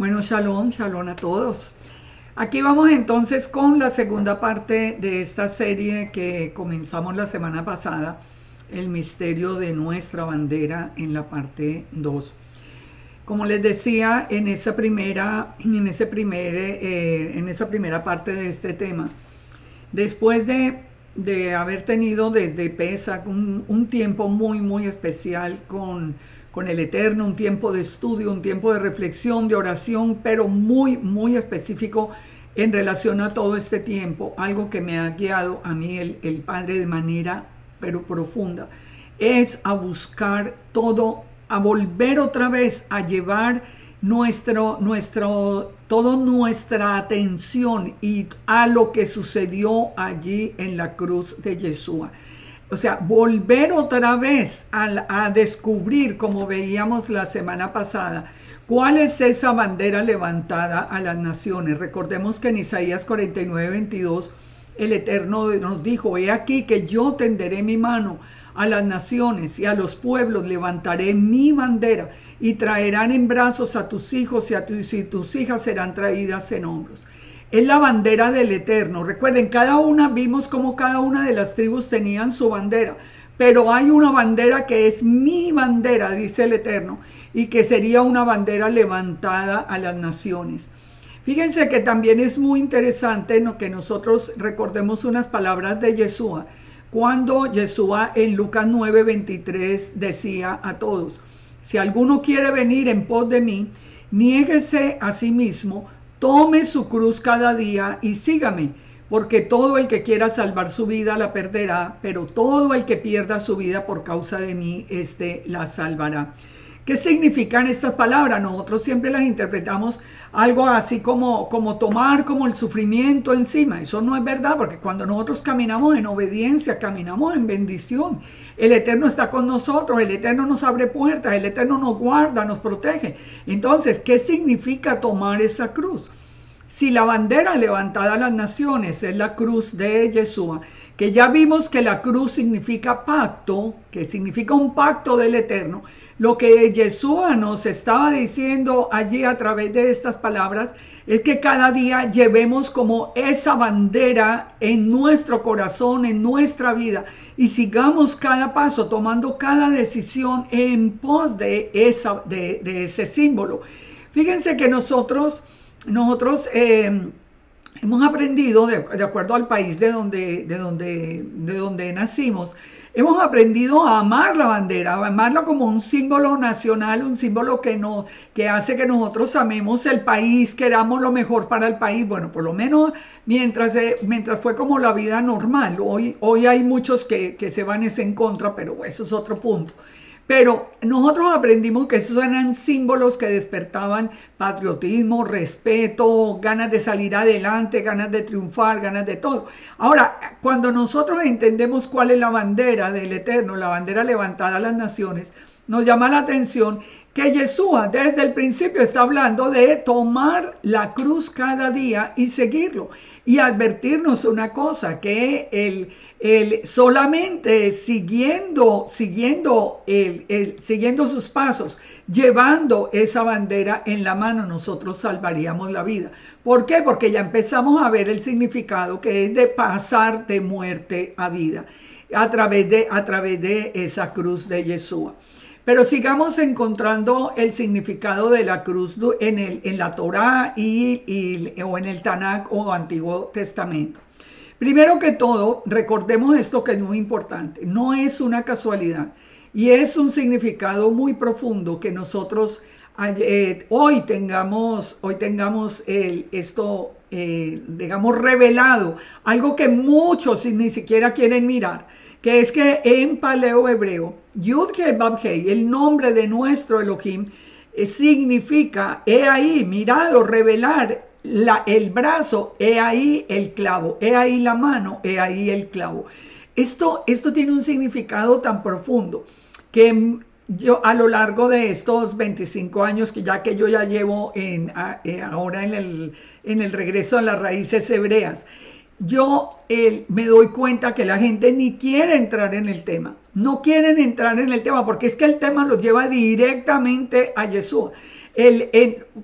Bueno, shalom, shalom a todos. Aquí vamos entonces con la segunda parte de esta serie que comenzamos la semana pasada, el misterio de nuestra bandera en la parte 2. Como les decía, en esa primera parte de este tema, después de haber tenido desde Pesach un tiempo muy especial con el Eterno, un tiempo de estudio, un tiempo de reflexión, de oración, pero muy específico en relación a todo este tiempo, algo que me ha guiado a mí el Padre de manera pero profunda, es a buscar todo, a volver otra vez a llevar toda nuestra atención y a lo que sucedió allí en la cruz de Yeshua. O sea, volver otra vez a descubrir, como veíamos la semana pasada, cuál es esa bandera levantada a las naciones. Recordemos que en Isaías 49:22 el Eterno nos dijo: he aquí que yo tenderé mi mano a las naciones y a los pueblos, levantaré mi bandera y traerán en brazos a tus hijos y tus hijas serán traídas en hombros. Es la bandera del Eterno. Recuerden, vimos como cada una de las tribus tenían su bandera, pero hay una bandera que es mi bandera, dice el Eterno, y que sería una bandera levantada a las naciones. Fíjense que también es muy interesante que nosotros recordemos unas palabras de Yeshua, cuando Yeshua en Lucas 9:23 decía a todos: si alguno quiere venir en pos de mí, niéguese a sí mismo, tome su cruz cada día y sígame, porque todo el que quiera salvar su vida la perderá, pero todo el que pierda su vida por causa de mí, la salvará. ¿Qué significan estas palabras? Nosotros siempre las interpretamos algo así como tomar como el sufrimiento encima. Eso no es verdad, porque cuando nosotros caminamos en obediencia, caminamos en bendición. El Eterno está con nosotros, el Eterno nos abre puertas, el Eterno nos guarda, nos protege. Entonces, ¿qué significa tomar esa cruz? Si la bandera levantada a las naciones es la cruz de Yeshua, que ya vimos que la cruz significa pacto, que significa un pacto del Eterno, lo que Yeshua nos estaba diciendo allí a través de estas palabras es que cada día llevemos como esa bandera en nuestro corazón, en nuestra vida, y sigamos cada paso, tomando cada decisión en pos de ese símbolo. Fíjense que nosotros hemos aprendido, de acuerdo al país de donde nacimos, hemos aprendido a amar la bandera, a amarla como un símbolo nacional, un símbolo que hace que nosotros amemos el país, queramos lo mejor para el país. Bueno, por lo menos mientras fue como la vida normal. Hoy hay muchos que se van en contra, pero eso es otro punto. Pero nosotros aprendimos que esos eran símbolos que despertaban patriotismo, respeto, ganas de salir adelante, ganas de triunfar, ganas de todo. Ahora, cuando nosotros entendemos cuál es la bandera del Eterno, la bandera levantada a las naciones, nos llama la atención que Yeshua desde el principio está hablando de tomar la cruz cada día y seguirlo. Y advertirnos una cosa, que solamente siguiendo sus pasos, llevando esa bandera en la mano, nosotros salvaríamos la vida. ¿Por qué? Porque ya empezamos a ver el significado que es de pasar de muerte a vida a través de esa cruz de Yeshua. Pero sigamos encontrando el significado de la cruz en la Torá o en el Tanakh o Antiguo Testamento. Primero que todo, recordemos esto que es muy importante. No es una casualidad y es un significado muy profundo que nosotros hoy tengamos digamos, revelado, algo que muchos ni siquiera quieren mirar, que es que en paleo hebreo, Yud-Heh-Vav-Heh, el nombre de nuestro Elohim, significa, he ahí, mirado, revelar, el brazo, he ahí el clavo, he ahí la mano, he ahí el clavo. Esto tiene un significado tan profundo que yo a lo largo de estos 25 años que yo ya llevo ahora en el regreso a las raíces hebreas, yo me doy cuenta que la gente ni quiere entrar en el tema. No quieren entrar en el tema porque es que el tema los lleva directamente a Yeshua.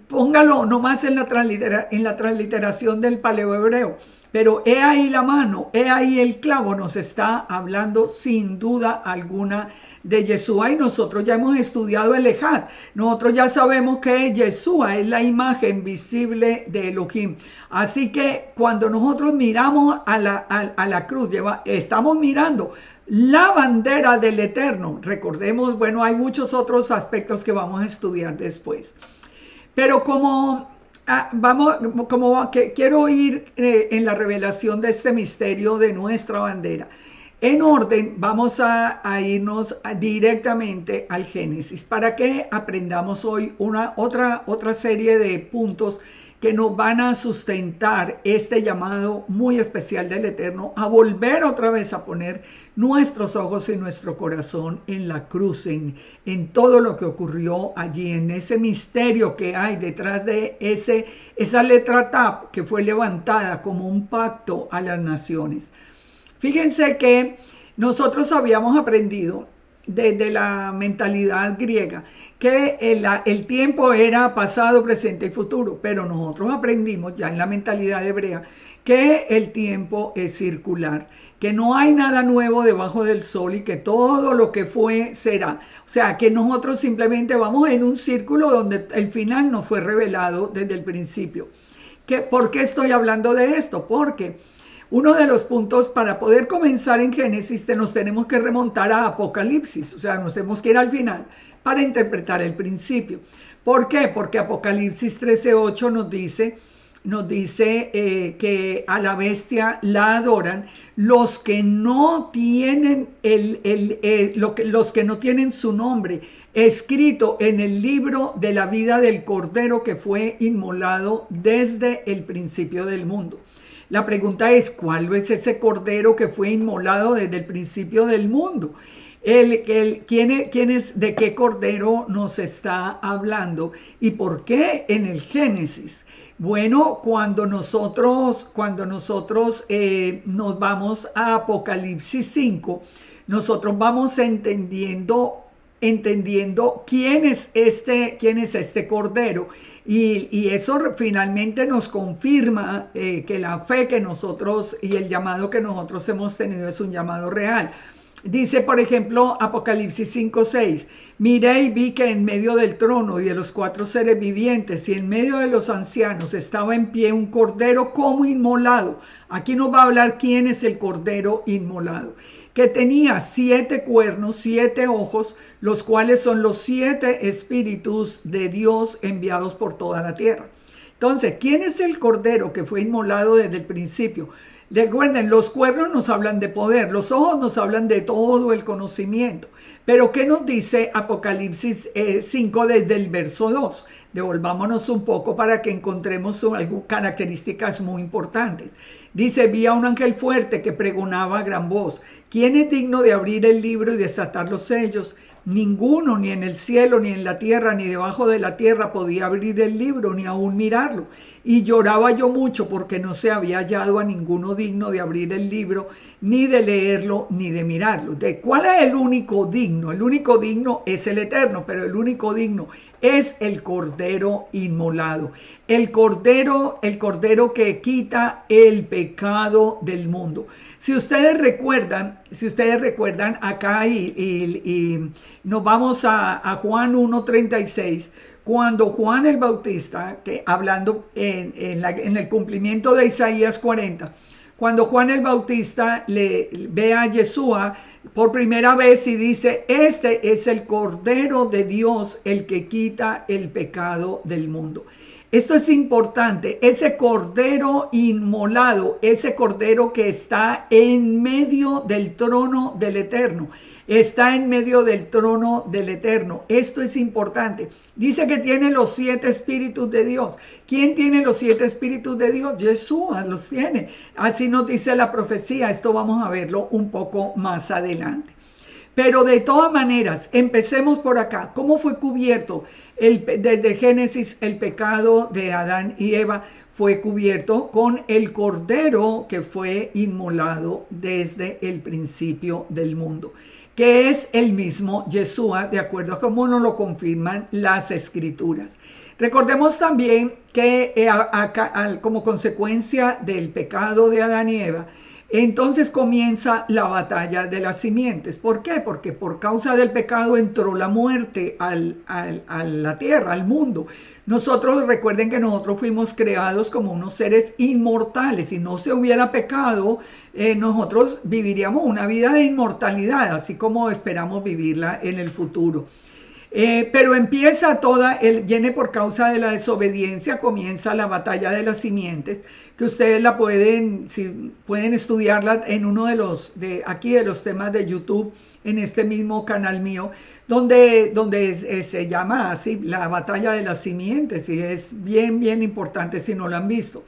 Póngalo nomás en la transliteración del paleohebreo. Pero he ahí la mano, he ahí el clavo, nos está hablando sin duda alguna de Yeshua, y nosotros ya hemos estudiado el Ejad. Nosotros ya sabemos que Yeshua es la imagen visible de Elohim. Así que cuando nosotros miramos a la cruz, estamos mirando la bandera del Eterno. Recordemos, bueno, hay muchos otros aspectos que vamos a estudiar después. Pero quiero ir en la revelación de este misterio de nuestra bandera. En orden, vamos a irnos directamente al Génesis para que aprendamos hoy otra serie de puntos que nos van a sustentar este llamado muy especial del Eterno a volver otra vez a poner nuestros ojos y nuestro corazón en la cruz, en todo lo que ocurrió allí, en ese misterio que hay detrás de esa letra Tap que fue levantada como un pacto a las naciones. Fíjense que nosotros habíamos aprendido desde la mentalidad griega que el tiempo era pasado, presente y futuro, pero nosotros aprendimos ya en la mentalidad hebrea que el tiempo es circular, que no hay nada nuevo debajo del sol y que todo lo que fue será. O sea, que nosotros simplemente vamos en un círculo donde el final nos fue revelado desde el principio. ¿Por qué estoy hablando de esto? Porque uno de los puntos para poder comenzar en Génesis nos tenemos que remontar a Apocalipsis, o sea, nos tenemos que ir al final para interpretar el principio. ¿Por qué? Porque Apocalipsis 13:8 nos dice que a la bestia la adoran los que no tienen los que no tienen su nombre escrito en el libro de la vida del Cordero que fue inmolado desde el principio del mundo. La pregunta es, ¿cuál es ese cordero que fue inmolado desde el principio del mundo? ¿De qué cordero nos está hablando? ¿Y por qué en el Génesis? Bueno, cuando nosotros nos vamos a Apocalipsis 5, nosotros vamos entendiendo quién es este cordero. Y eso finalmente nos confirma que la fe que nosotros y el llamado que nosotros hemos tenido es un llamado real. Dice, por ejemplo, Apocalipsis 5:6, miré y vi que en medio del trono y de los 4 seres vivientes y en medio de los ancianos estaba en pie un cordero como inmolado. Aquí nos va a hablar quién es el cordero inmolado, que tenía 7 cuernos, 7 ojos, los cuales son los 7 espíritus de Dios enviados por toda la tierra. Entonces, ¿quién es el cordero que fue inmolado desde el principio? Recuerden, los cuernos nos hablan de poder, los ojos nos hablan de todo el conocimiento. Pero ¿qué nos dice Apocalipsis 5 desde el verso 2? Devolvámonos un poco para que encontremos algunas características muy importantes. Dice, vi a un ángel fuerte que pregonaba a gran voz, ¿quién es digno de abrir el libro y desatar los sellos? Ninguno, ni en el cielo, ni en la tierra, ni debajo de la tierra podía abrir el libro, ni aún mirarlo. Y lloraba yo mucho porque no se había hallado a ninguno digno de abrir el libro, ni de leerlo, ni de mirarlo. ¿De cuál es el único digno? El único digno es el Eterno, pero el único digno es el Cordero inmolado. El Cordero que quita el pecado del mundo. Si ustedes recuerdan acá y nos vamos a Juan 1:36, cuando Juan el Bautista, que hablando en el cumplimiento de Isaías 40, cuando Juan el Bautista le ve a Yeshua por primera vez y dice, este es el Cordero de Dios, el que quita el pecado del mundo. Esto es importante, ese cordero inmolado, ese cordero que está en medio del trono del Eterno, está en medio del trono del Eterno. Esto es importante. Dice que tiene los 7 espíritus de Dios. ¿Quién tiene los 7 espíritus de Dios? Yeshua los tiene. Así nos dice la profecía. Esto vamos a verlo un poco más adelante. Pero de todas maneras, empecemos por acá. ¿Cómo fue cubierto? Desde Génesis, el pecado de Adán y Eva fue cubierto con el cordero que fue inmolado desde el principio del mundo, que es el mismo Yeshua, de acuerdo a cómo nos lo confirman las escrituras. Recordemos también que como consecuencia del pecado de Adán y Eva, entonces comienza la batalla de las simientes. ¿Por qué? Porque por causa del pecado entró la muerte a la tierra, al mundo. Recuerden que nosotros fuimos creados como unos seres inmortales. Si no se hubiera pecado, nosotros viviríamos una vida de inmortalidad, así como esperamos vivirla en el futuro. Pero empieza viene por causa de la desobediencia, comienza la batalla de las simientes, que ustedes pueden estudiarla en uno de los temas de YouTube, en este mismo canal mío, donde se llama así, la batalla de las simientes, y es bien, bien importante si no lo han visto.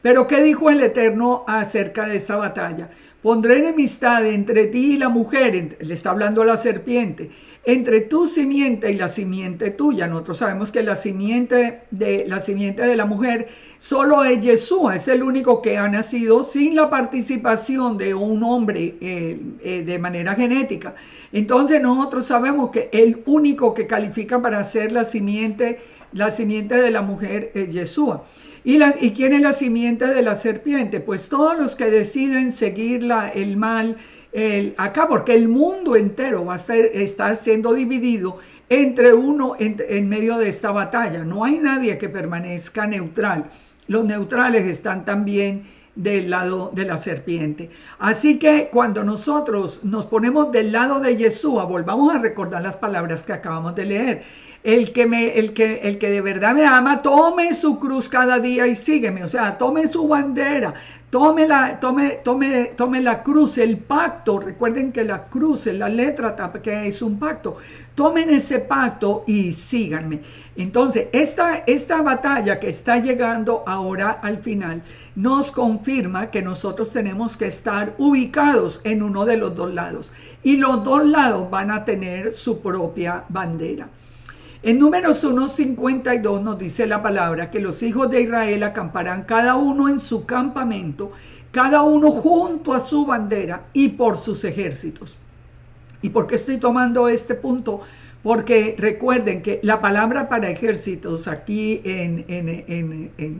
Pero ¿qué dijo el Eterno acerca de esta batalla? Pondré enemistad entre ti y la mujer, le está hablando a la serpiente, entre tu simiente y la simiente tuya. Nosotros sabemos que la simiente de la mujer solo es Yeshua, es el único que ha nacido sin la participación de un hombre de manera genética. Entonces nosotros sabemos que el único que califica para ser la simiente de la mujer es Yeshua. ¿Y quién es la simiente de la serpiente? Pues todos los que deciden seguir el mal acá, porque el mundo entero está siendo dividido en medio de esta batalla. No hay nadie que permanezca neutral. Los neutrales están también del lado de la serpiente. Así que cuando nosotros nos ponemos del lado de Yeshua, volvamos a recordar las palabras que acabamos de leer. El que de verdad me ama, tome su cruz cada día y sígueme. O sea, tome su bandera, tome la cruz, el pacto. Recuerden que la cruz es la letra que es un pacto. Tomen ese pacto y síganme. Entonces, esta batalla que está llegando ahora al final nos confirma que nosotros tenemos que estar ubicados en uno de los dos lados. Y los dos lados van a tener su propia bandera. En Números 1:52 nos dice la palabra que los hijos de Israel acamparán cada uno en su campamento, cada uno junto a su bandera y por sus ejércitos. ¿Y por qué estoy tomando este punto? Porque recuerden que la palabra para ejércitos aquí en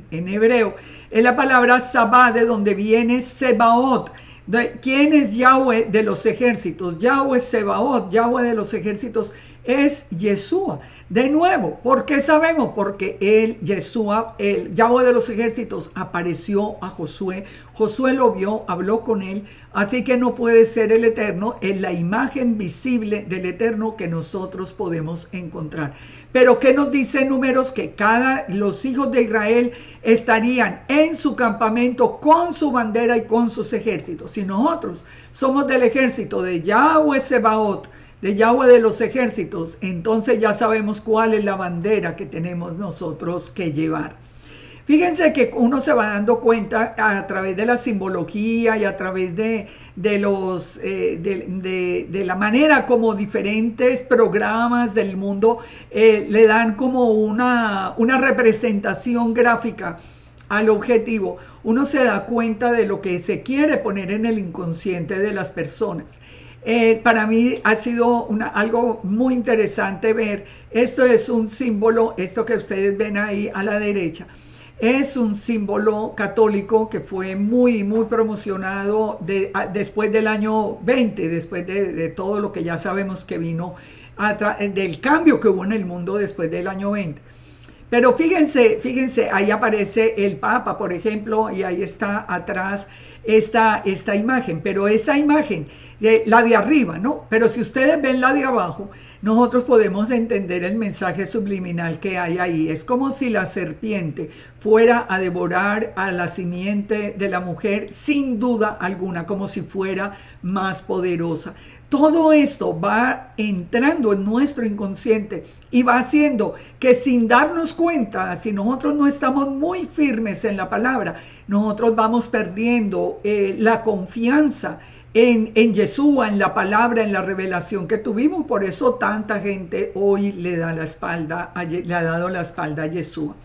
hebreo es la palabra Sabá, de donde viene Sebaot. ¿Quién es Yahweh de los ejércitos? Yahweh Sebaot, Yahweh de los ejércitos es Yeshua. De nuevo, ¿por qué sabemos? Porque Yeshua, el Yahweh de los ejércitos, apareció a Josué. Josué lo vio, habló con él, así que no puede ser el Eterno, es la imagen visible del Eterno que nosotros podemos encontrar. Pero ¿qué nos dice Números? Que los hijos de Israel estarían en su campamento con su bandera y con sus ejércitos. Si nosotros somos del ejército de Yahweh Sebaot, de Yahweh de los ejércitos, entonces ya sabemos cuál es la bandera que tenemos nosotros que llevar. Fíjense que uno se va dando cuenta a través de la simbología y a través de la manera como diferentes programas del mundo le dan como una representación gráfica al objetivo. Uno se da cuenta de lo que se quiere poner en el inconsciente de las personas. Para mí ha sido algo muy interesante ver. Esto es un símbolo, esto que ustedes ven ahí a la derecha, es un símbolo católico que fue muy, muy promocionado después del año 20, después de todo lo que ya sabemos que vino, del cambio que hubo en el mundo después del año 20. Pero fíjense, ahí aparece el Papa, por ejemplo, y ahí está atrás esta imagen, pero esa imagen, la de arriba, ¿no? Pero si ustedes ven la de abajo, nosotros podemos entender el mensaje subliminal que hay ahí. Es como si la serpiente fuera a devorar a la simiente de la mujer, sin duda alguna, como si fuera más poderosa. Todo esto va entrando en nuestro inconsciente y va haciendo que, sin darnos cuenta, si nosotros no estamos muy firmes en la palabra, nosotros vamos perdiendo tanto la confianza en Yeshua, en la palabra, en la revelación que tuvimos. Por eso tanta gente hoy le ha dado la espalda a Yeshua.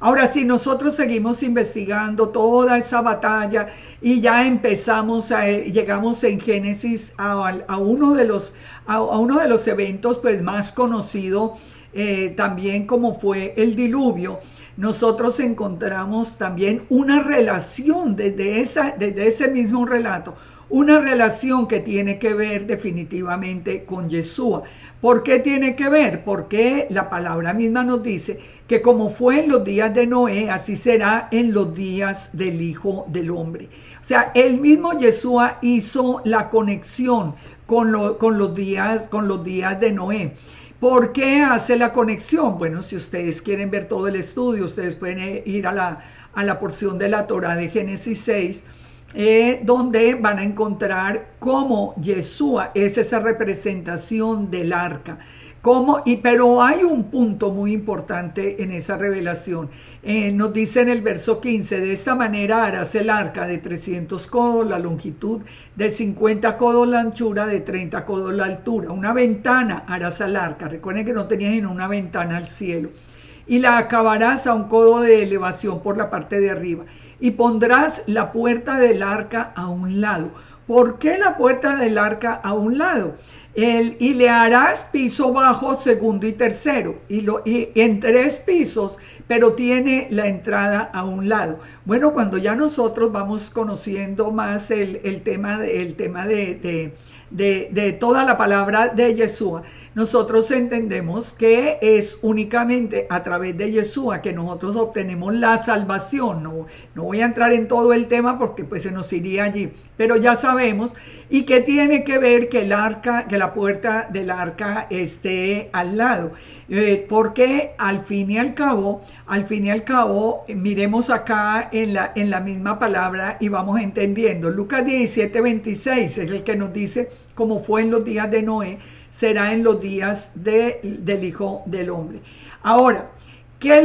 Ahora, si nosotros seguimos investigando toda esa batalla y ya llegamos en Génesis a uno de los eventos pues, más conocido, también como fue el diluvio, nosotros encontramos también una relación desde ese mismo relato, una relación que tiene que ver definitivamente con Yeshua. ¿Por qué tiene que ver? Porque la palabra misma nos dice que como fue en los días de Noé, así será en los días del Hijo del Hombre. O sea, el mismo Yeshua hizo la conexión con los días de Noé. ¿Por qué hace la conexión? Bueno, si ustedes quieren ver todo el estudio, ustedes pueden ir a la porción de la Torá de Génesis 6, donde van a encontrar cómo Yeshua es esa representación del arca. Pero hay un punto muy importante en esa revelación. Nos dice en el verso 15, de esta manera harás el arca de 300 codos la longitud, de 50 codos la anchura, de 30 codos la altura. Una ventana harás al arca. Recuerden que no tenías en una ventana al cielo. Y la acabarás a un codo de elevación por la parte de arriba. Y pondrás la puerta del arca a un lado. ¿Por qué la puerta del arca a un lado? Y le harás piso bajo, segundo y tercero, y en 3 pisos, pero tiene la entrada a un lado. Bueno, cuando ya nosotros vamos conociendo más el tema de toda la palabra de Yeshua, nosotros entendemos que es únicamente a través de Yeshua que nosotros obtenemos la salvación. No voy a entrar en todo el tema porque pues se nos iría allí, pero ya sabemos. Y que tiene que ver que la puerta del arca esté al lado, porque al fin y al cabo, miremos acá en la misma palabra y vamos entendiendo. Lucas 17:26 es el que nos dice, como fue en los días de Noé, será en los días del Hijo del Hombre. Ahora, ¿qué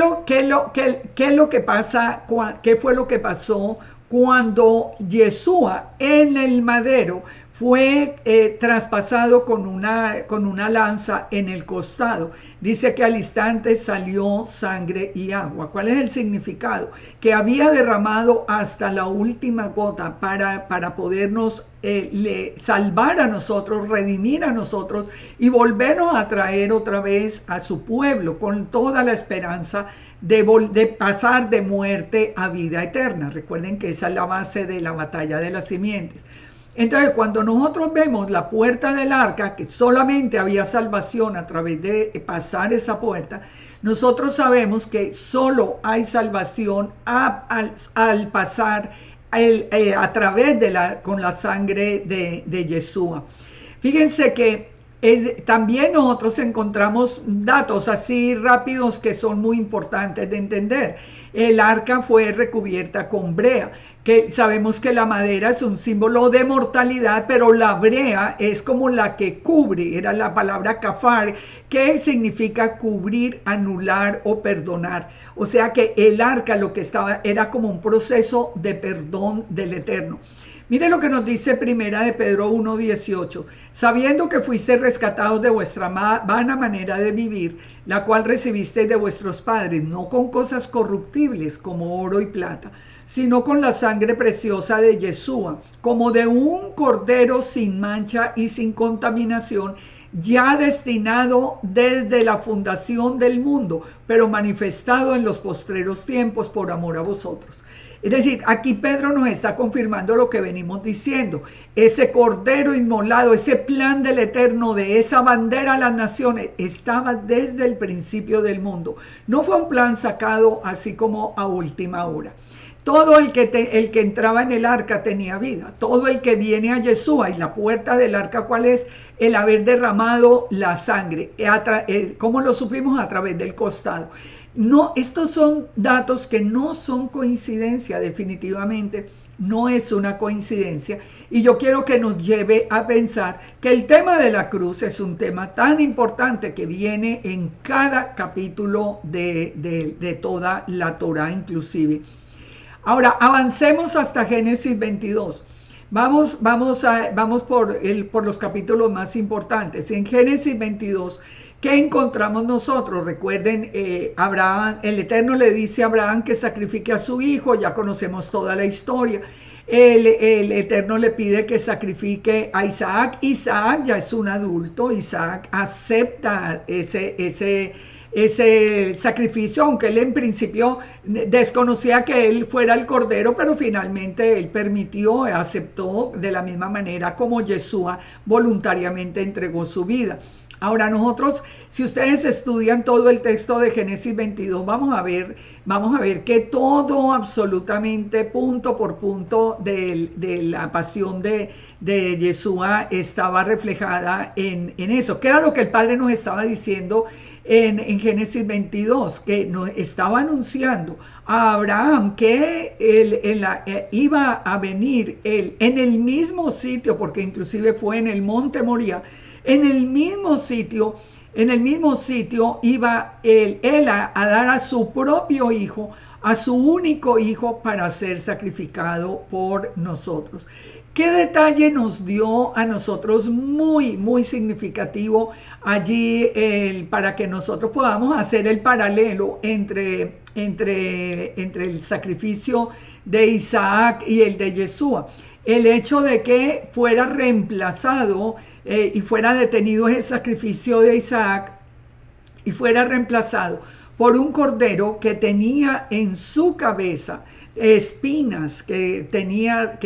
fue lo que pasó cuando Yeshua en el madero fue traspasado con una lanza en el costado? Dice que al instante salió sangre y agua. ¿Cuál es el significado? Que había derramado hasta la última gota para podernos salvar a nosotros, redimir a nosotros y volvernos a traer otra vez a su pueblo con toda la esperanza de pasar de muerte a vida eterna. Recuerden que esa es la base de la batalla de las simientes. Entonces, cuando nosotros vemos la puerta del arca, que solamente había salvación a través de pasar esa puerta, nosotros sabemos que solo hay salvación al pasar a través con la sangre de Yeshua. Fíjense que también nosotros encontramos datos así rápidos que son muy importantes de entender. El arca fue recubierta con brea, que sabemos que la madera es un símbolo de mortalidad, pero la brea es como la que cubre, era la palabra kafar, que significa cubrir, anular o perdonar. O sea que el arca lo que estaba era como un proceso de perdón del Eterno. Mire lo que nos dice Primera de Pedro 1:18, sabiendo que fuiste rescatados de vuestra vana manera de vivir, la cual recibisteis de vuestros padres, no con cosas corruptibles como oro y plata, sino con la sangre preciosa de Yeshua, como de un cordero sin mancha y sin contaminación, ya destinado desde la fundación del mundo, pero manifestado en los postreros tiempos por amor a vosotros. Es decir, aquí Pedro nos está confirmando lo que venimos diciendo. Ese cordero inmolado, ese plan del Eterno, de esa bandera a las naciones, estaba desde el principio del mundo. No fue un plan sacado así como a última hora. Todo el que entraba en el arca tenía vida. Todo el que viene a Yeshua, y la puerta del arca, ¿cuál es? El haber derramado la sangre. ¿Cómo lo supimos? A través del costado. No, estos son datos que no son coincidencia, definitivamente no es una coincidencia, y yo quiero que nos lleve a pensar que el tema de la cruz es un tema tan importante que viene en cada capítulo de toda la Torá inclusive. Ahora, avancemos hasta Génesis 22. Vamos por los capítulos más importantes. En Génesis 22, ¿qué encontramos nosotros? Recuerden, Abraham, el Eterno le dice a Abraham que sacrifique a su hijo, ya conocemos toda la historia. El Eterno le pide que sacrifique a Isaac. Isaac ya es un adulto. Isaac acepta ese sacrificio, aunque él en principio desconocía que él fuera el cordero, pero finalmente él permitió, aceptó, de la misma manera como Yeshua voluntariamente entregó su vida. Ahora nosotros, si ustedes estudian todo el texto de Génesis 22, vamos a ver que todo, absolutamente punto por punto de la pasión de Yeshua estaba reflejada en eso. ¿Qué era lo que el Padre nos estaba diciendo en Génesis 22? Que nos estaba anunciando a Abraham que iba a venir él en el mismo sitio, porque inclusive fue en el monte Moría. En el mismo sitio iba él a dar a su propio hijo, a su único hijo, para ser sacrificado por nosotros. ¿Qué detalle nos dio a nosotros muy, muy significativo allí para que nosotros podamos hacer el paralelo entre el sacrificio de Isaac y el de Yeshua? El hecho de que fuera reemplazado y fuera detenido ese sacrificio de Isaac y fuera reemplazado por un cordero que tenía en su cabeza espinas, que tenía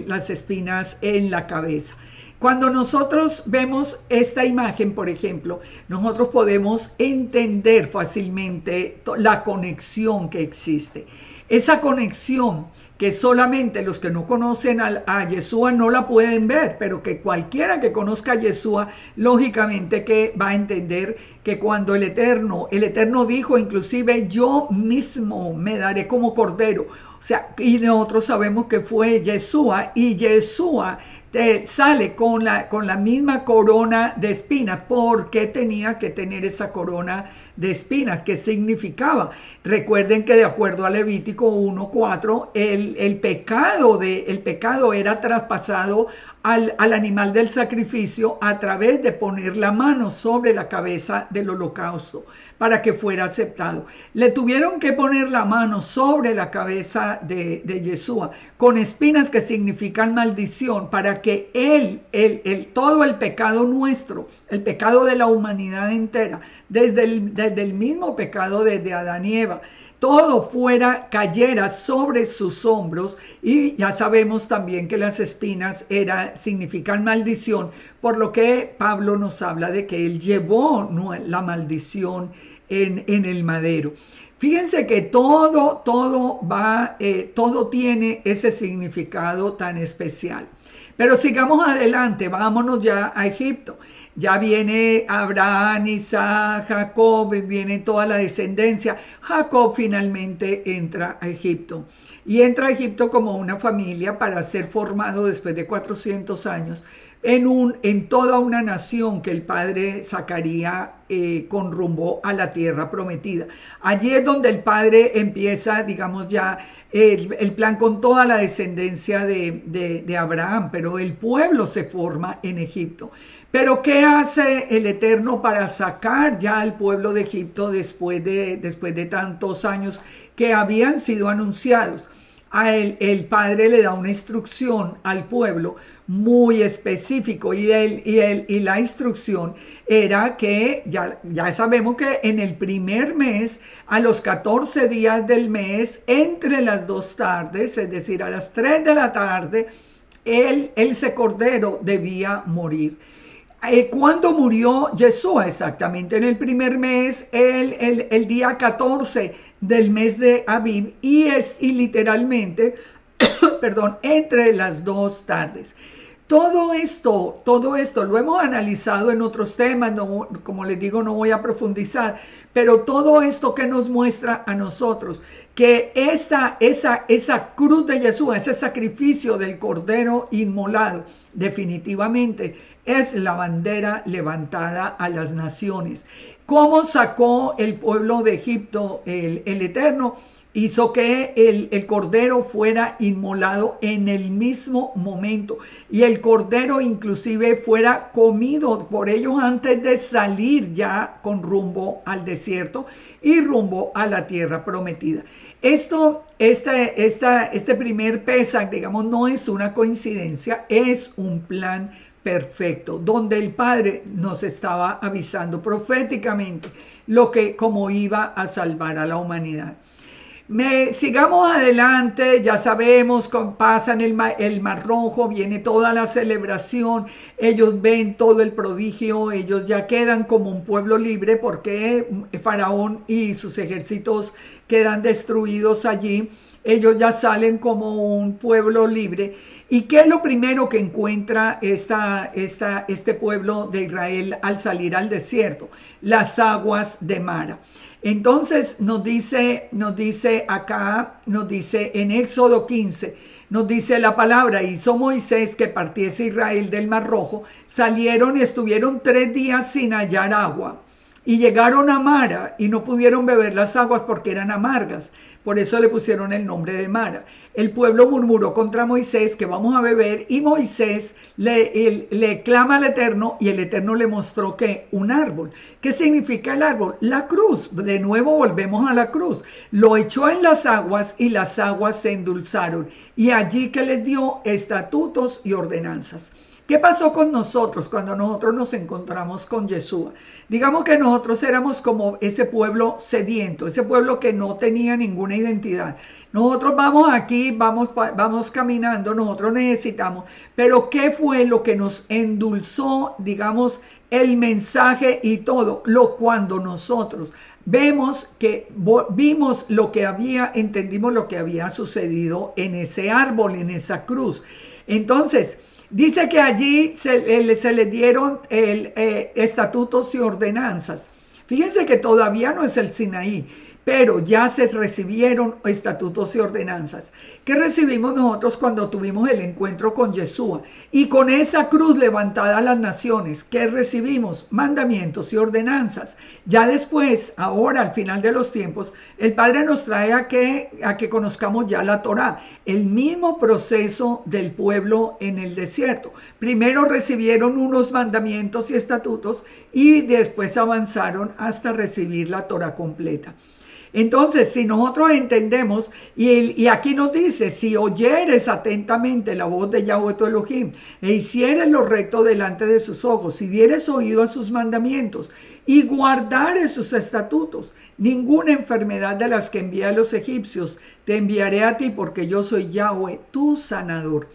las espinas en la cabeza. Cuando nosotros vemos esta imagen, por ejemplo, nosotros podemos entender fácilmente la conexión que existe. Esa conexión que solamente los que no conocen a Yeshua no la pueden ver, pero que cualquiera que conozca a Yeshua, lógicamente que va a entender que cuando el Eterno dijo inclusive, yo mismo me daré como cordero. O sea, y nosotros sabemos que fue Yeshua, y Yeshua sale con la misma corona de espinas. ¿Por qué tenía que tener esa corona de espinas? ¿Qué significaba? Recuerden que de acuerdo a Levítico 1:4, el pecado era traspasado al animal del sacrificio a través de poner la mano sobre la cabeza del holocausto para que fuera aceptado. Le tuvieron que poner la mano sobre la cabeza de Yeshua con espinas, que significan maldición, para que todo el pecado nuestro, el pecado de la humanidad entera, desde el mismo pecado desde Adán y Eva, todo cayera sobre sus hombros. Y ya sabemos también que las espinas significan maldición, por lo que Pablo nos habla de que él llevó la maldición en el madero. Fíjense que todo tiene ese significado tan especial. Pero sigamos adelante, vámonos ya a Egipto. Ya viene Abraham, Isaac, Jacob, viene toda la descendencia. Jacob finalmente entra a Egipto. Y entra a Egipto como una familia para ser formado después de 400 años en toda una nación que el padre sacaría con rumbo a la tierra prometida. Allí es donde el padre empieza, digamos, ya el plan con toda la descendencia de Abraham, pero el pueblo se forma en Egipto. Pero ¿qué hace el Eterno para sacar ya al pueblo de Egipto después de tantos años que habían sido anunciados? El padre le da una instrucción al pueblo muy específico, y la instrucción era que ya sabemos que en el primer mes, a los 14 días del mes, entre las 2 tardes, es decir, a las 3 de la tarde, ese cordero debía morir. ¿Cuándo murió Yeshua? Exactamente en el primer mes, el día 14 del mes de Abib, y literalmente, perdón, entre las 2 tardes. Todo esto lo hemos analizado en otros temas, como les digo, no voy a profundizar, pero todo esto que nos muestra a nosotros que esa cruz de Yeshua, ese sacrificio del cordero inmolado, definitivamente es la bandera levantada a las naciones. ¿Cómo sacó el pueblo de Egipto el Eterno? Hizo que el cordero fuera inmolado en el mismo momento y el cordero inclusive fuera comido por ellos antes de salir ya con rumbo al desierto y rumbo a la tierra prometida. Este primer Pesaj, digamos, no es una coincidencia, es un plan perfecto, donde el Padre nos estaba avisando proféticamente cómo iba a salvar a la humanidad. Sigamos adelante, ya sabemos, pasan el Mar Rojo, viene toda la celebración, ellos ven todo el prodigio, ellos ya quedan como un pueblo libre porque Faraón y sus ejércitos quedan destruidos allí, ellos ya salen como un pueblo libre. ¿Y qué es lo primero que encuentra este pueblo de Israel al salir al desierto? Las aguas de Mara. Entonces nos dice acá en Éxodo 15, nos dice la palabra, hizo Moisés que partiese Israel del Mar Rojo, salieron y estuvieron 3 días sin hallar agua. Y llegaron a Mara y no pudieron beber las aguas porque eran amargas. Por eso le pusieron el nombre de Mara. El pueblo murmuró contra Moisés que vamos a beber y Moisés le clama al Eterno y el Eterno le mostró que un árbol. ¿Qué significa el árbol? La cruz. De nuevo volvemos a la cruz. Lo echó en las aguas y las aguas se endulzaron. Y allí que les dio estatutos y ordenanzas. ¿Qué pasó con nosotros cuando nosotros nos encontramos con Yeshua? Digamos que nosotros éramos como ese pueblo sediento, ese pueblo que no tenía ninguna identidad. Nosotros vamos aquí, vamos caminando, nosotros necesitamos. Pero ¿qué fue lo que nos endulzó, digamos, el mensaje y todo? Cuando nosotros vimos lo que entendimos lo que había sucedido en ese árbol, en esa cruz. Entonces, dice que allí se le dieron estatutos y ordenanzas. Fíjense que todavía no es el Sinaí, pero ya se recibieron estatutos y ordenanzas. ¿Qué recibimos nosotros cuando tuvimos el encuentro con Yeshua? Y con esa cruz levantada a las naciones, ¿qué recibimos? Mandamientos y ordenanzas. Ya después, ahora al final de los tiempos, el Padre nos trae a que conozcamos ya la Torá, el mismo proceso del pueblo en el desierto. Primero recibieron unos mandamientos y estatutos y después avanzaron hasta recibir la Torá completa. Entonces, si nosotros entendemos, y aquí nos dice, si oyeres atentamente la voz de Yahweh tu Elohim, e hicieres lo recto delante de sus ojos, si dieres oído a sus mandamientos, y guardares sus estatutos, ninguna enfermedad de las que envié a los egipcios te enviaré a ti, porque yo soy Yahweh, tu sanador.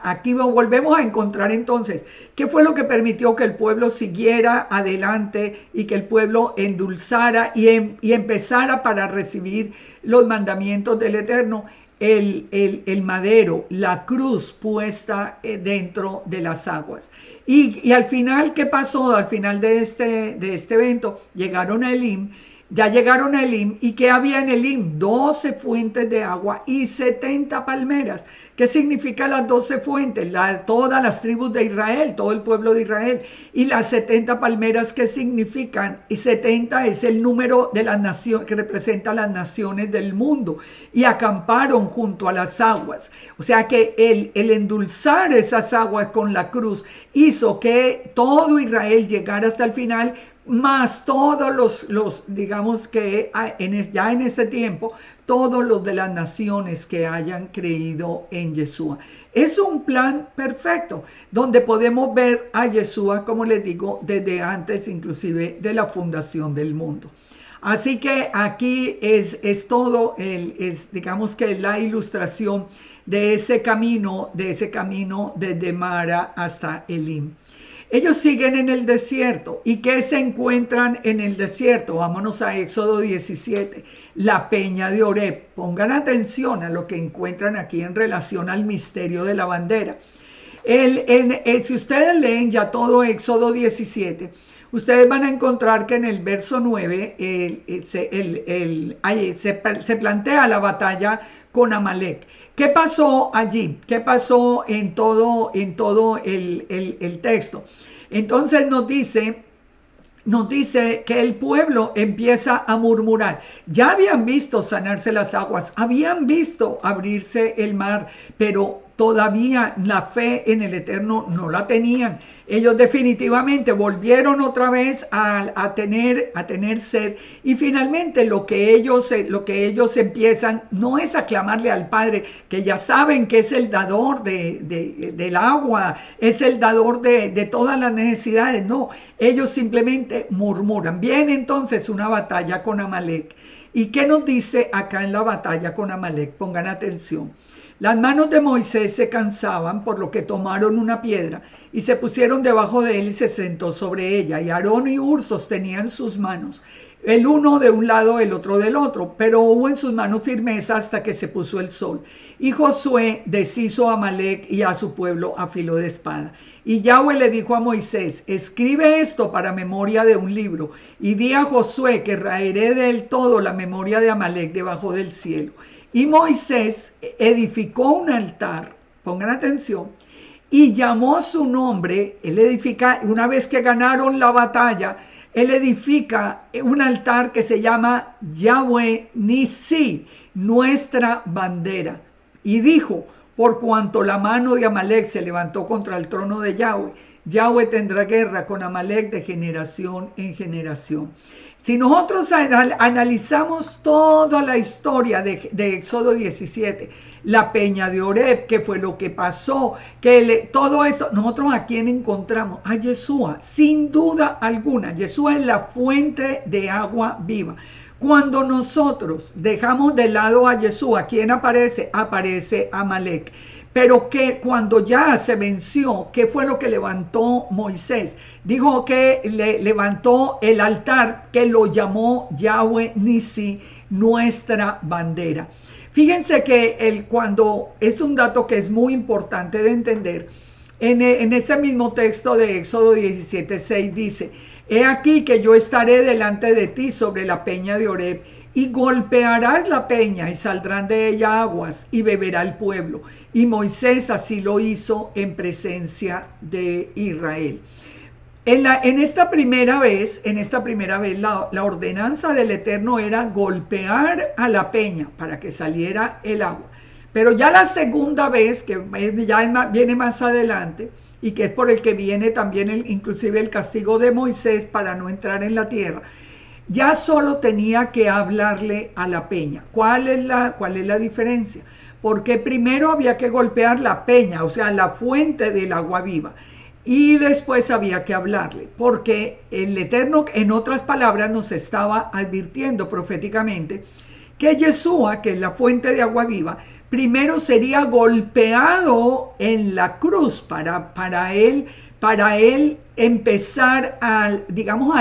Aquí volvemos a encontrar entonces qué fue lo que permitió que el pueblo siguiera adelante y que el pueblo endulzara y empezara para recibir los mandamientos del Eterno. El madero, la cruz puesta dentro de las aguas. Y al final, ¿qué pasó? Al final de este evento, llegaron a Elim. Ya llegaron a Elim, ¿y qué había en Elim? 12 fuentes de agua y 70 palmeras. ¿Qué significa las 12 fuentes? Todas las tribus de Israel, todo el pueblo de Israel. Y las 70 palmeras, ¿qué significan? Y 70 es el número de las naciones, que representa las naciones del mundo. Y acamparon junto a las aguas. O sea que el endulzar esas aguas con la cruz hizo que todo Israel llegara hasta el final, más todos los digamos que ya en este tiempo, todos los de las naciones que hayan creído en Yeshua. Es un plan perfecto, donde podemos ver a Yeshua, como les digo, desde antes inclusive de la fundación del mundo. Así que aquí es todo, digamos que la ilustración de ese camino desde Mara hasta Elim. Ellos siguen en el desierto. ¿Y qué se encuentran en el desierto? Vámonos a Éxodo 17, la peña de Oreb. Pongan atención a lo que encuentran aquí en relación al misterio de la bandera. Si ustedes leen ya todo Éxodo 17, ustedes van a encontrar que en el verso 9 se plantea la batalla con Amalek. ¿Qué pasó allí? ¿Qué pasó en todo el texto? Entonces nos dice nos dice que el pueblo empieza a murmurar. Ya habían visto sanarse las aguas, habían visto abrirse el mar, pero todavía la fe en el Eterno no la tenían. Ellos definitivamente volvieron otra vez a tener sed, y finalmente lo que ellos empiezan no es a clamarle al Padre, que ya saben que es el dador del agua, es el dador de todas las necesidades. No, ellos simplemente murmuran. Viene entonces una batalla con Amalek. ¿Y qué nos dice acá en la batalla con Amalek? Pongan atención. Las manos de Moisés se cansaban, por lo que tomaron una piedra y se pusieron debajo de él y se sentó sobre ella. Y Aarón y Hur sostenían sus manos, el uno de un lado, el otro del otro, pero hubo en sus manos firmeza hasta que se puso el sol. Y Josué deshizo a Amalek y a su pueblo a filo de espada. Y Yahweh le dijo a Moisés: escribe esto para memoria de un libro, y di a Josué que raeré del todo la memoria de Amalek debajo del cielo. Y Moisés edificó un altar, pongan atención, y llamó su nombre. Él edifica, una vez que ganaron la batalla, él edifica un altar que se llama Yahweh Nisi, nuestra bandera. Y dijo: por cuanto la mano de Amalek se levantó contra el trono de Yahweh, Yahweh tendrá guerra con Amalek de generación en generación. Si nosotros analizamos toda la historia de Éxodo 17, la peña de Oreb, que fue lo que pasó, todo esto, nosotros a quién encontramos: a Yeshua, sin duda alguna. Yeshua es la fuente de agua viva. Cuando nosotros dejamos de lado a Yeshua, ¿quién aparece? Aparece Amalek. Pero que cuando ya se venció, ¿qué fue lo que levantó Moisés? Dijo que levantó el altar que lo llamó Yahweh Nisi, nuestra bandera. Fíjense que cuando es un dato que es muy importante de entender, en ese mismo texto de Éxodo 17:6 dice: he aquí que yo estaré delante de ti sobre la peña de Oreb, y golpearás la peña y saldrán de ella aguas y beberá el pueblo. Y Moisés así lo hizo en presencia de Israel. En esta primera vez, la ordenanza del Eterno era golpear a la peña para que saliera el agua. Pero ya la segunda vez, que ya viene más adelante, y que es por el que viene también inclusive el castigo de Moisés para no entrar en la tierra, ya solo tenía que hablarle a la peña. ¿Cuál es la diferencia? Porque primero había que golpear la peña, o sea, la fuente del agua viva, y después había que hablarle, porque el Eterno, en otras palabras, nos estaba advirtiendo proféticamente que Yeshua, que es la fuente de agua viva, primero sería golpeado en la cruz para él empezar a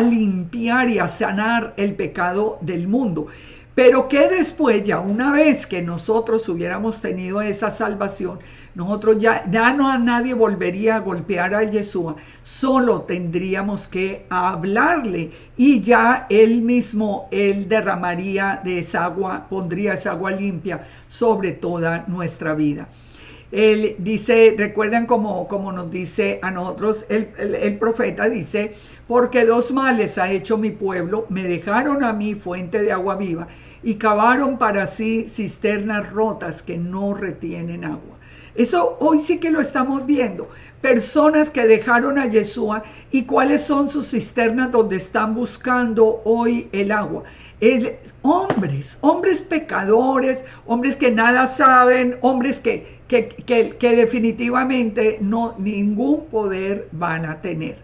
limpiar y a sanar el pecado del mundo. Pero que después, ya una vez que nosotros hubiéramos tenido esa salvación, nosotros ya no a nadie volvería a golpear a Yeshua, solo tendríamos que hablarle, y ya él mismo, él derramaría de esa agua, pondría esa agua limpia sobre toda nuestra vida. Él dice, recuerdan como nos dice a nosotros el profeta, dice: porque dos males ha hecho mi pueblo, me dejaron a mí fuente de agua viva y cavaron para sí cisternas rotas que no retienen agua. Eso hoy sí que lo estamos viendo. Personas que dejaron a Yeshua, y cuáles son sus cisternas donde están buscando hoy el agua. Hombres pecadores, hombres que nada saben, hombres que definitivamente ningún poder van a tener.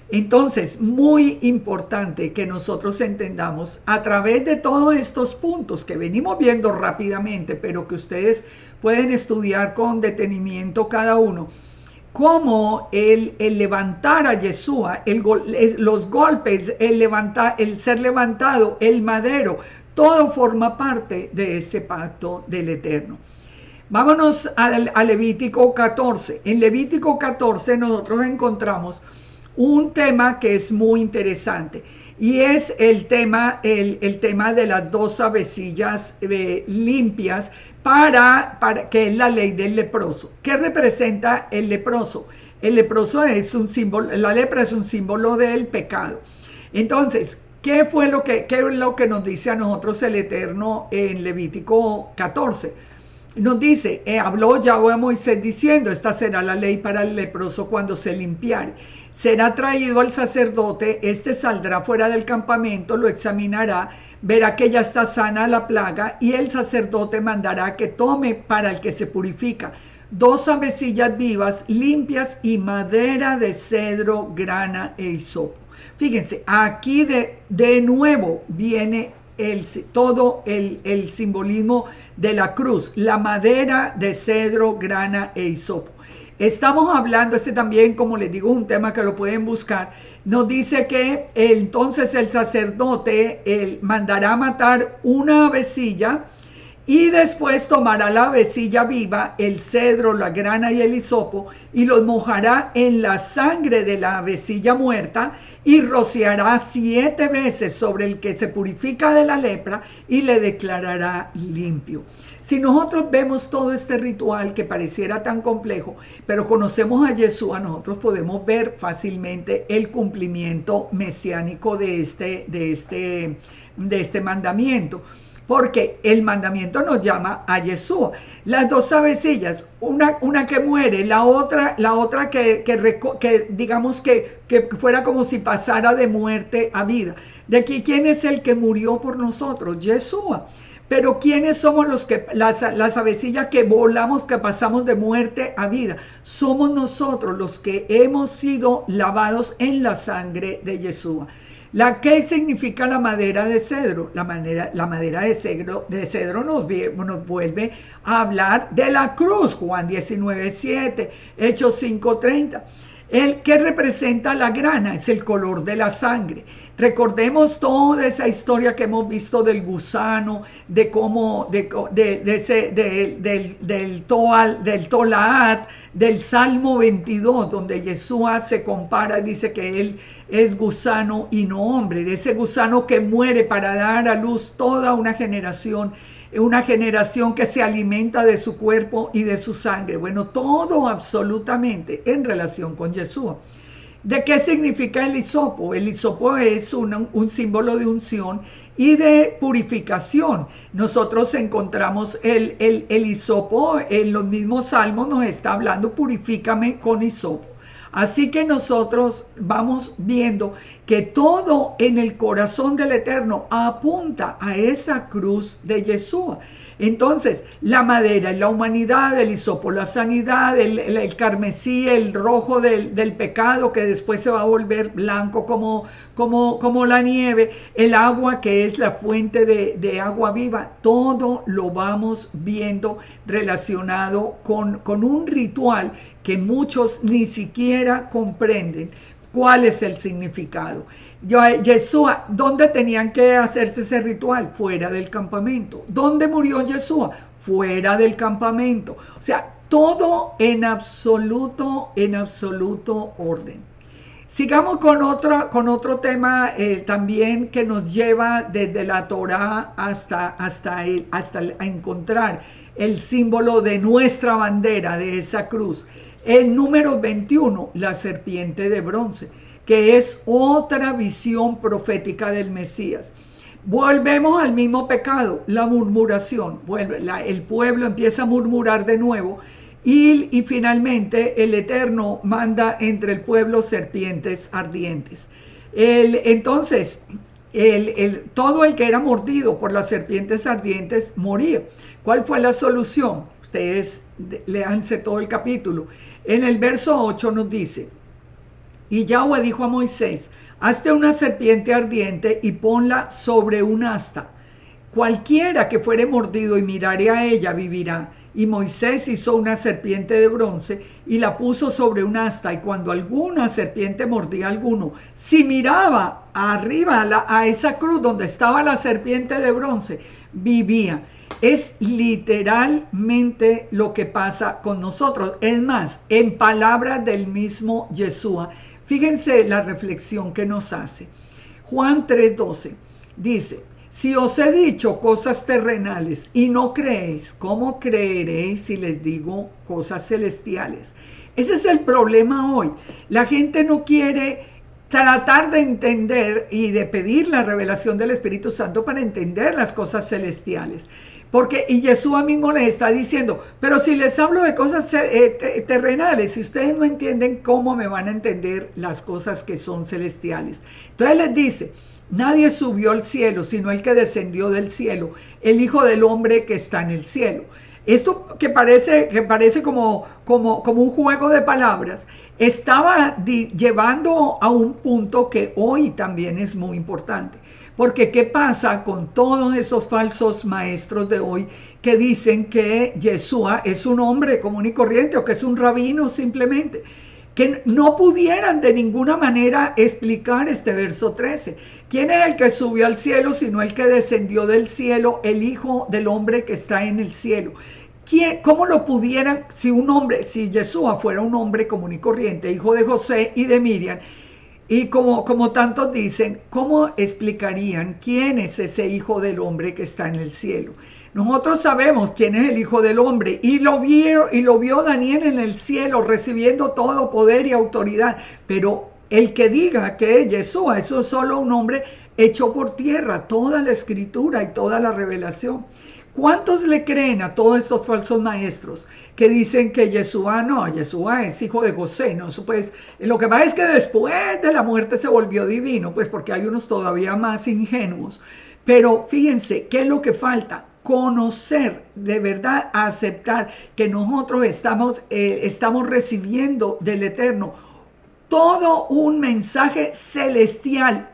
Entonces, muy importante que nosotros entendamos a través de todos estos puntos que venimos viendo rápidamente, pero que ustedes pueden estudiar con detenimiento cada uno, cómo el levantar a Yeshua, los golpes, el ser levantado, el madero, todo forma parte de ese pacto del Eterno. Vámonos a Levítico 14. En Levítico 14 nosotros encontramos un tema que es muy interesante, y es el tema de las 2 avecillas limpias para que es la ley del leproso. ¿Qué representa el leproso? El leproso es un símbolo, la lepra es un símbolo del pecado. Entonces, qué es lo que nos dice a nosotros el Eterno en Levítico 14? Nos dice, habló Yahweh a Moisés diciendo, esta será la ley para el leproso cuando se limpiare. Será traído al sacerdote, este saldrá fuera del campamento, lo examinará, verá que ya está sana la plaga, y el sacerdote mandará que tome para el que se purifica 2 avecillas vivas, limpias, y madera de cedro, grana e hisopo. Fíjense, aquí de nuevo viene todo el simbolismo de la cruz, la madera de cedro, grana e hisopo. Estamos hablando, también, como les digo, un tema que lo pueden buscar. Nos dice que entonces el sacerdote mandará matar una avecilla y después tomará la avecilla viva, el cedro, la grana y el hisopo, y los mojará en la sangre de la avecilla muerta y rociará 7 veces sobre el que se purifica de la lepra y le declarará limpio. Si nosotros vemos todo este ritual que pareciera tan complejo, pero conocemos a Yeshua, nosotros podemos ver fácilmente el cumplimiento mesiánico de este mandamiento. Porque el mandamiento nos llama a Yeshua. Las 2 avecillas, una que muere, la otra que digamos que fuera como si pasara de muerte a vida. De aquí, ¿quién es el que murió por nosotros? Yeshua. Pero ¿quiénes somos las avecillas que volamos, que pasamos de muerte a vida? Somos nosotros los que hemos sido lavados en la sangre de Yeshua. ¿Qué significa la madera de cedro? La madera de cedro nos vuelve a hablar de la cruz. Juan 19:7, Hechos 5:30. ¿Qué representa la grana? Es el color de la sangre. Recordemos toda esa historia que hemos visto del gusano, de cómo, del Tolaat, del Salmo 22, donde Yeshua se compara, dice que él es gusano y no hombre, de ese gusano que muere para dar a luz toda una generación que se alimenta de su cuerpo y de su sangre. Bueno, todo absolutamente en relación con Yeshua. ¿De qué significa el hisopo? El hisopo es un símbolo de unción y de purificación. Nosotros encontramos el hisopo en los mismos salmos, nos está hablando, purifícame con hisopo. Así que nosotros vamos viendo que todo en el corazón del Eterno apunta a esa cruz de Yeshua. Entonces, la madera, la humanidad, el hisopo, la sanidad, el carmesí, el rojo del pecado, que después se va a volver blanco como la nieve, el agua, que es la fuente de agua viva, todo lo vamos viendo relacionado con un ritual que muchos ni siquiera comprenden cuál es el significado. Yeshua, ¿dónde tenían que hacerse ese ritual? Fuera del campamento. ¿Dónde murió Yeshua? Fuera del campamento. O sea, todo en absoluto orden. Sigamos con otro tema también que nos lleva desde la Torá hasta encontrar el símbolo de nuestra bandera, de esa cruz. El número 21, la serpiente de bronce, que es otra visión profética del Mesías. Volvemos al mismo pecado, la murmuración. El pueblo empieza a murmurar de nuevo y finalmente el Eterno manda entre el pueblo serpientes ardientes. Entonces, todo el que era mordido por las serpientes ardientes moría. ¿Cuál fue la solución? Ustedes léanse todo el capítulo. En el verso 8 nos dice: y Yahweh dijo a Moisés, hazte una serpiente ardiente y ponla sobre un asta. Cualquiera que fuere mordido y mirare a ella vivirá. Y Moisés hizo una serpiente de bronce y la puso sobre un asta. Y cuando alguna serpiente mordía a alguno, si miraba arriba a esa cruz donde estaba la serpiente de bronce, vivía. Es literalmente lo que pasa con nosotros. Es más, en palabras del mismo Yeshua, fíjense la reflexión que nos hace. Juan 3:12 dice: si os he dicho cosas terrenales y no creéis, ¿cómo creeréis si les digo cosas celestiales? Ese es el problema hoy. La gente no quiere tratar de entender y de pedir la revelación del Espíritu Santo para entender las cosas celestiales. Y Yeshua mismo les está diciendo, pero si les hablo de cosas terrenales, si ustedes no entienden, ¿cómo me van a entender las cosas que son celestiales? Entonces les dice, nadie subió al cielo, sino el que descendió del cielo, el Hijo del Hombre que está en el cielo. Esto que parece como un juego de palabras, estaba llevando a un punto que hoy también es muy importante. Porque ¿qué pasa con todos esos falsos maestros de hoy que dicen que Yeshua es un hombre común y corriente o que es un rabino simplemente? Que no pudieran de ninguna manera explicar este verso 13. ¿Quién es el que subió al cielo sino el que descendió del cielo, el Hijo del Hombre que está en el cielo? ¿Cómo lo pudieran, si Yeshua fuera un hombre común y corriente, hijo de José y de Miriam, y como tantos dicen, ¿cómo explicarían quién es ese Hijo del Hombre que está en el cielo? Nosotros sabemos quién es el Hijo del Hombre y lo vio Daniel en el cielo recibiendo todo poder y autoridad. Pero el que diga que es Yeshua, eso es solo un hombre hecho por tierra, toda la escritura y toda la revelación. ¿Cuántos le creen a todos estos falsos maestros que dicen que Yeshua es hijo de José? No, pues, lo que pasa es que después de la muerte se volvió divino, pues porque hay unos todavía más ingenuos. Pero fíjense, ¿qué es lo que falta? Conocer, de verdad, aceptar que nosotros estamos recibiendo del Eterno todo un mensaje celestial,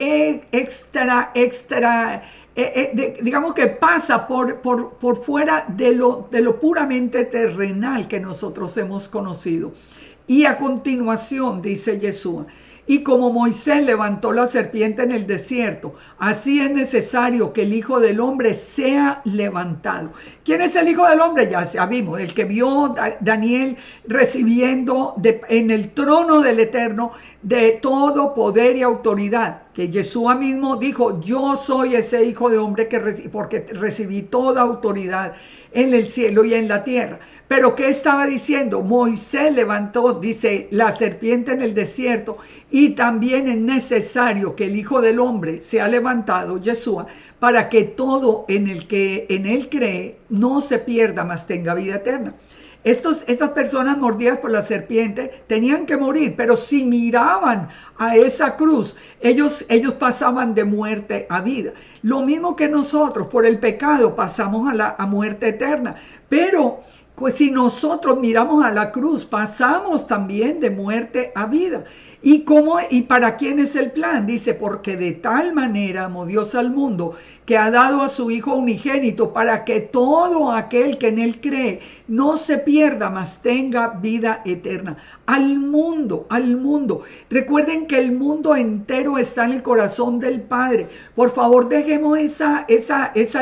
digamos que pasa por fuera de lo puramente terrenal que nosotros hemos conocido. Y a continuación dice Yeshua, y como Moisés levantó la serpiente en el desierto, así es necesario que el Hijo del Hombre sea levantado. ¿Quién es el Hijo del Hombre? Ya sabemos, el que vio Daniel recibiendo en el trono del Eterno de todo poder y autoridad, que Yeshua mismo dijo, yo soy ese Hijo de Hombre porque recibí toda autoridad en el cielo y en la tierra. Pero ¿qué estaba diciendo? Moisés levantó, dice, la serpiente en el desierto, y también es necesario que el Hijo del Hombre sea levantado, Yeshua, para que todo en el que en él cree no se pierda, mas tenga vida eterna. Estas personas mordidas por la serpiente tenían que morir, pero si miraban a esa cruz, ellos pasaban de muerte a vida. Lo mismo que nosotros, por el pecado pasamos a muerte eterna, pero pues si nosotros miramos a la cruz, pasamos también de muerte a vida. ¿Y para quién es el plan? Dice, porque de tal manera amó Dios al mundo, que ha dado a su Hijo unigénito, para que todo aquel que en él cree no se pierda, mas tenga vida eterna. Al mundo. Recuerden que el mundo entero está en el corazón del Padre. Por favor, dejemos esa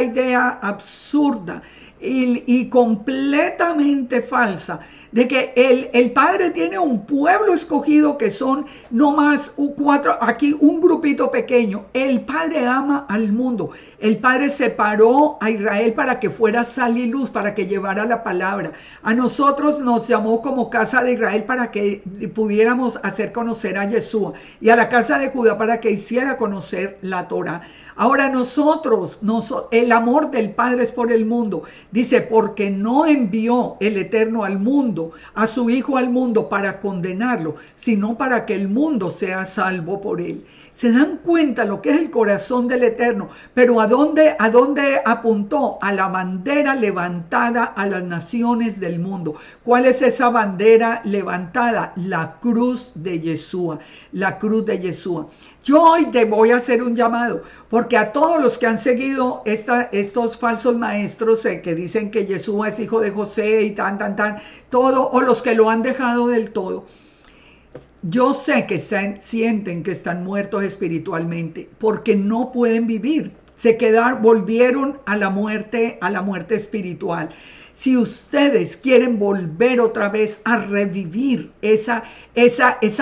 idea absurda y completamente falsa de que el Padre tiene un pueblo escogido que son no más aquí un grupito pequeño. El Padre ama al mundo. El Padre separó a Israel para que fuera sal y luz, para que llevara la palabra. A nosotros nos llamó como casa de Israel para que pudiéramos hacer conocer a Yeshua, y a la casa de Judá para que hiciera conocer la Torah. Ahora el amor del Padre es por el mundo. Dice, porque no envió el Eterno al mundo, a su Hijo al mundo para condenarlo, sino para que el mundo sea salvo por él. ¿Se dan cuenta lo que es el corazón del Eterno? Pero ¿a dónde apuntó? A la bandera levantada a las naciones del mundo. ¿Cuál es esa bandera levantada? La cruz de Yeshua. La cruz de Yeshua. Yo hoy te voy a hacer un llamado, porque a todos los que han seguido estos falsos maestros que dicen que Yeshua es hijo de José y todo, o los que lo han dejado del todo, yo sé que sienten que están muertos espiritualmente, porque no pueden vivir. Volvieron a la muerte espiritual. si ustedes quieren volver otra vez a revivir esa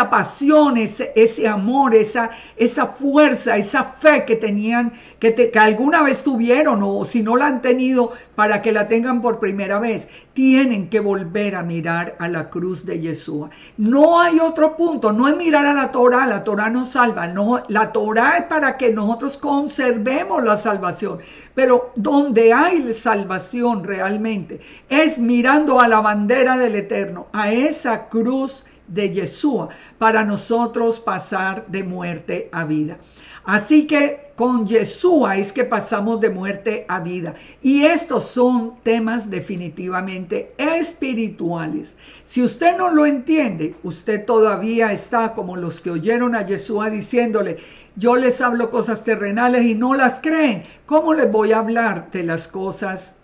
pasión, ese amor, esa fuerza, esa fe que tenían, que alguna vez tuvieron, o si no la han tenido, para que la tengan por primera vez, tienen que volver a mirar a la cruz de Yeshua. No hay otro punto, no es mirar a la Torá nos salva, no, la Torá es para que nosotros conservemos la salvación, pero donde hay salvación realmente es mirando a la bandera del Eterno, a esa cruz de Yeshua, para nosotros pasar de muerte a vida. Así que con Yeshua es que pasamos de muerte a vida. Y estos son temas definitivamente espirituales. Si usted no lo entiende, usted todavía está como los que oyeron a Yeshua diciéndole, yo les hablo cosas terrenales y no las creen. ¿Cómo les voy a hablar de las cosas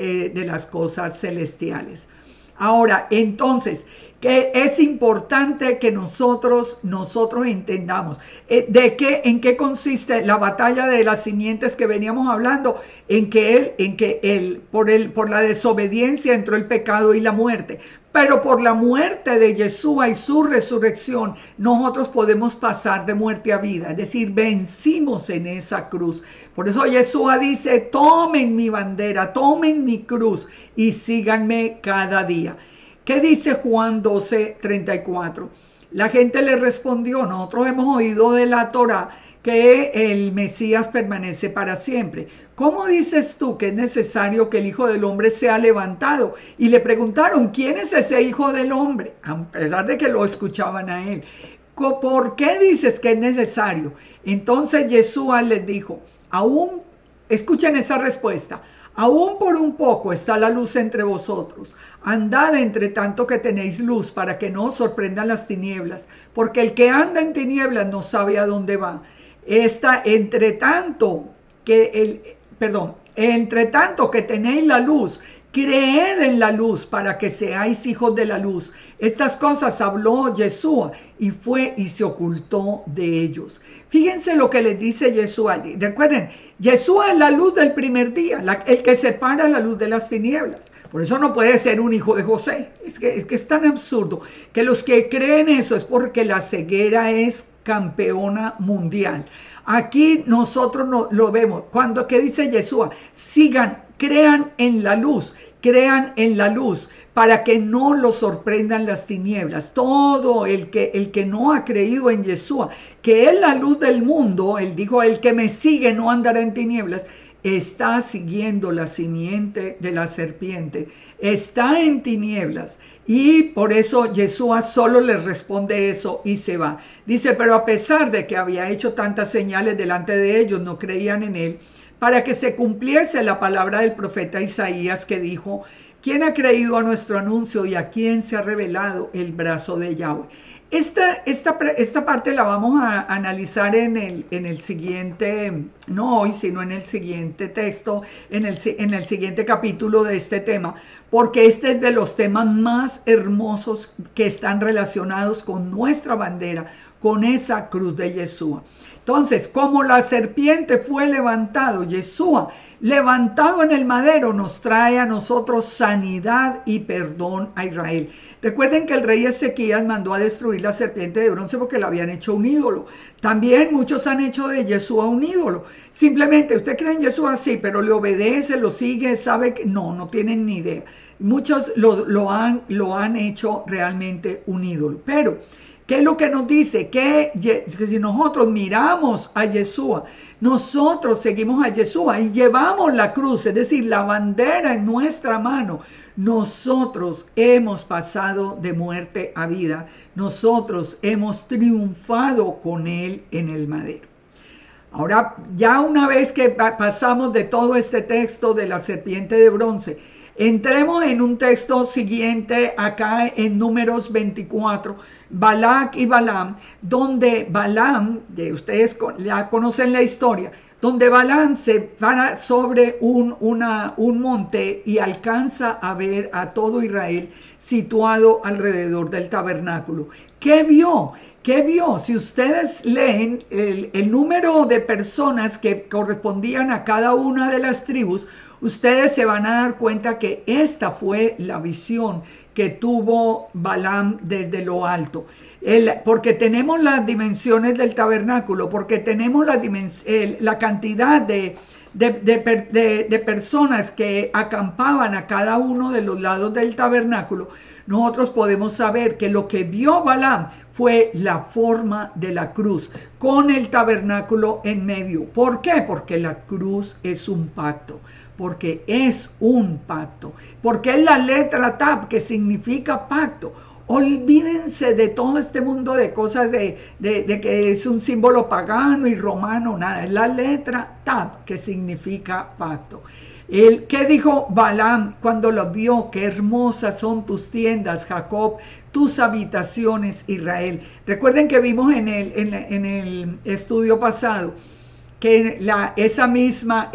celestiales? Ahora, entonces, que es importante que nosotros entendamos en qué consiste la batalla de las simientes que veníamos hablando, por la desobediencia entró el pecado y la muerte, pero por la muerte de Yeshua y su resurrección, nosotros podemos pasar de muerte a vida, es decir, vencimos en esa cruz. Por eso Yeshua dice, tomen mi bandera, tomen mi cruz y síganme cada día. ¿Qué dice Juan 12:34? La gente le respondió, nosotros hemos oído de la Torá que el Mesías permanece para siempre. ¿Cómo dices tú que es necesario que el Hijo del Hombre sea levantado? Y le preguntaron, ¿quién es ese Hijo del Hombre? A pesar de que lo escuchaban a él. ¿Por qué dices que es necesario? Entonces Yeshua les dijo, escuchen esta respuesta, aún por un poco está la luz entre vosotros. Andad entre tanto que tenéis luz, para que no os sorprendan las tinieblas, porque el que anda en tinieblas no sabe a dónde va. Entre tanto que tenéis la luz, creed en la luz para que seáis hijos de la luz. Estas cosas habló Yeshua y fue y se ocultó de ellos. Fíjense lo que les dice Yeshua. Recuerden, Yeshua es la luz del primer día, el que separa la luz de las tinieblas. Por eso no puede ser un hijo de José. Es que es tan absurdo que los que creen eso es porque la ceguera es campeona mundial. Aquí nosotros lo vemos. ¿Qué dice Yeshua? Crean en la luz para que no los sorprendan las tinieblas. Todo el que no ha creído en Yeshua, que es la luz del mundo, él dijo, el que me sigue no andará en tinieblas, está siguiendo la simiente de la serpiente, está en tinieblas, y por eso Yeshua solo le responde eso y se va. Dice, pero a pesar de que había hecho tantas señales delante de ellos, no creían en él, para que se cumpliese la palabra del profeta Isaías que dijo, ¿quién ha creído a nuestro anuncio y a quién se ha revelado el brazo de Yahweh? Esta parte la vamos a analizar en el siguiente, no hoy, sino en el siguiente texto, en el siguiente capítulo de este tema, porque este es de los temas más hermosos que están relacionados con nuestra bandera, con esa cruz de Yeshua. Entonces, como la serpiente fue levantado, Yeshua, levantado en el madero, nos trae a nosotros sanidad y perdón a Israel. Recuerden que el rey Ezequías mandó a destruir la serpiente de bronce porque la habían hecho un ídolo. También muchos han hecho de Yeshua un ídolo. Simplemente, usted cree en Yeshua, sí, pero le obedece, lo sigue, sabe que no tienen ni idea. Muchos lo han hecho realmente un ídolo. Pero ¿qué es lo que nos dice? Que si nosotros miramos a Yeshua, nosotros seguimos a Yeshua y llevamos la cruz, es decir, la bandera en nuestra mano, nosotros hemos pasado de muerte a vida, nosotros hemos triunfado con él en el madero. Ahora, ya una vez que pasamos de todo este texto de la serpiente de bronce, entremos en un texto siguiente acá en Números 24, Balac y Balaam, donde Balaam, ustedes ya conocen la historia, donde Balaam se para sobre un monte y alcanza a ver a todo Israel situado alrededor del tabernáculo. ¿Qué vio? ¿Qué vio? Si ustedes leen el número de personas que correspondían a cada una de las tribus, ustedes se van a dar cuenta que esta fue la visión que tuvo Balaam desde lo alto. Porque tenemos las dimensiones del tabernáculo, porque tenemos la cantidad de personas que acampaban a cada uno de los lados del tabernáculo, nosotros podemos saber que lo que vio Balaam fue la forma de la cruz con el tabernáculo en medio. ¿Por qué? Porque la cruz es un pacto, porque es un pacto, porque es la letra Tav, que significa pacto. Olvídense de todo este mundo de cosas de que es un símbolo pagano y romano, nada, es la letra Tav, que significa pacto. ¿Qué dijo Balaam cuando lo vio? Qué hermosas son tus tiendas, Jacob, tus habitaciones, Israel. Recuerden que vimos en el estudio pasado que esa misma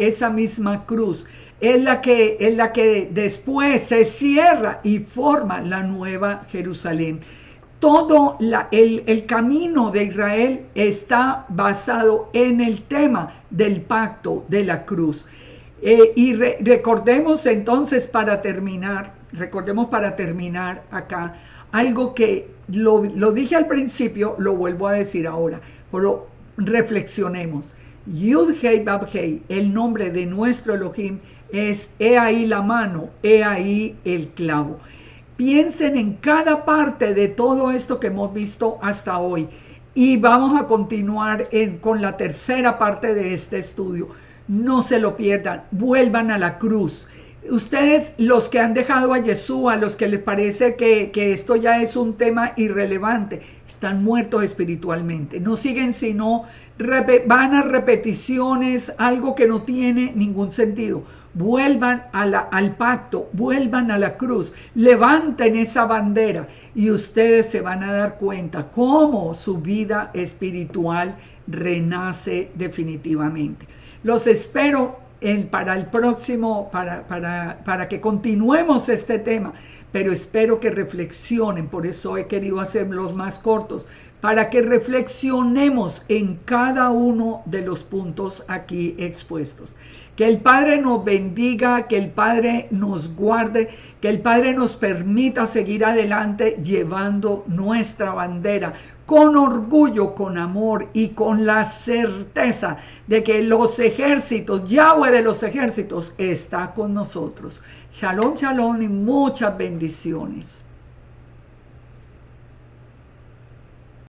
cruz es la que después se cierra y forma la nueva Jerusalén. Todo el camino de Israel está basado en el tema del pacto de la cruz. Recordemos entonces para terminar acá, algo que lo dije al principio, lo vuelvo a decir ahora, pero reflexionemos. Yud-Hei Bab-Hei, el nombre de nuestro Elohim, es he ahí la mano, he ahí el clavo. Piensen en cada parte de todo esto que hemos visto hasta hoy y vamos a continuar con la tercera parte de este estudio. No se lo pierdan, vuelvan a la cruz. Ustedes, los que han dejado a Yeshua, los que les parece que esto ya es un tema irrelevante, están muertos espiritualmente. No siguen sino van a repeticiones, algo que no tiene ningún sentido. Vuelvan al pacto, vuelvan a la cruz, levanten esa bandera y ustedes se van a dar cuenta cómo su vida espiritual renace definitivamente. Los espero para el próximo, para que continuemos este tema, pero espero que reflexionen, por eso he querido hacerlos más cortos, para que reflexionemos en cada uno de los puntos aquí expuestos. Que el Padre nos bendiga, que el Padre nos guarde, que el Padre nos permita seguir adelante llevando nuestra bandera con orgullo, con amor y con la certeza de que los ejércitos, Yahweh de los ejércitos, está con nosotros. Shalom, shalom y muchas bendiciones.